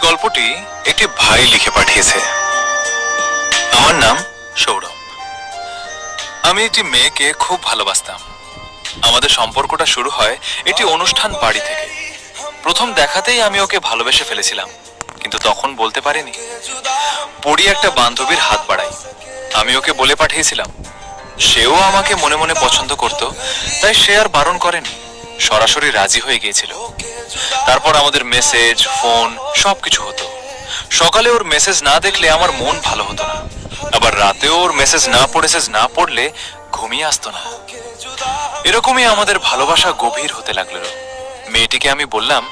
গল্পটি একটি ভাই লিখে পাঠিয়েছে। আমার নাম সৌরভ। আমি একটি মেয়েকে খুব ভালোবাসতাম। আমাদের সম্পর্কটা শুরু হয় একটি অনুষ্ঠান বাড়ি থেকে। প্রথম দেখাতেই আমি ওকে ভালোবেসে ফেলেছিলাম, কিন্তু তখন বলতে পারিনি। পড়ি একটা বান্ধবীর হাত বাড়াই। আমি ওকে বলে পাঠিয়েছিলাম। সেও আমাকে মনে মনে পছন্দ করত, তাই সে আর বারণ করেনি, সরাসরি রাজি হয়ে গিয়েছিল। তারপর আমাদের মেসেজ, ফোন সবকিছু হতো। সকালে ওর মেসেজ না দেখলে আমার মন ভালো হতো না, আবার রাতেও ওর মেসেজ না পড়লে ঘুমিয়ে আসতো না। এরকমই আমাদের ভালোবাসা গভীর হতে লাগলো। মেয়েটিকে আমি বললাম,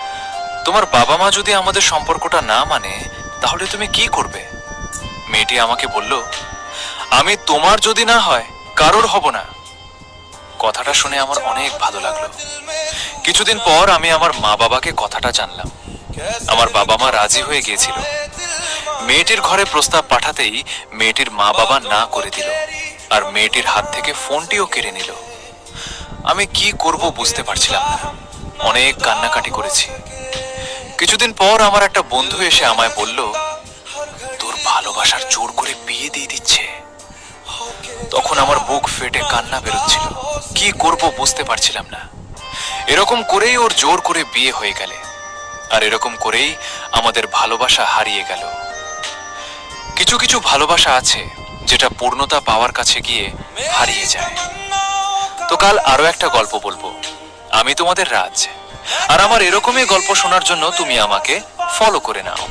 তোমার বাবা মা যদি আমাদের সম্পর্কটা না মানে তাহলে তুমি কি করবে? মেয়েটি আমাকে বলল, আমি তোমার যদি না হয় কারোর হব না। কথাটা শুনে আমার অনেক ভালো লাগলো। কিছুদিন পর আমি আমার মা বাবাকে কথাটা জানলাম। আমার বাবা মা রাজি হয়ে গিয়েছিল। মেয়েটির ঘরে প্রস্তাব পাঠাতেই মেয়েটির মা বাবা না করে দিল, আর মেয়েটির হাত থেকে ফোনটিও কেড়ে নিল। আমি কি করব বুঝতে পারছিলাম না। অনেক কান্নাকাটি করেছি। কিছুদিন পর আমার একটা বন্ধু এসে আমায় বলল, তোর ভালোবাসার জোর করে বিয়ে দিয়ে দিচ্ছে। তখন আমার বুক ফেটে কান্না বেরোচ্ছিল। কি করব বুঝতে পারছিলাম না। এরকম করেই ওর জোর করে বিয়ে হয়ে গেলে, আর এরকম করেই আমাদের ভালোবাসা হারিয়ে গেল। কিছু কিছু ভালোবাসা আছে যেটা পূর্ণতা পাওয়ার কাছে গিয়ে হারিয়ে যায়। তো কাল আরো একটা গল্প বলবো। আমি তোমাদের রাজ, আর আমার এরকমই গল্প শোনার জন্য তুমি আমাকে ফলো করে নাও।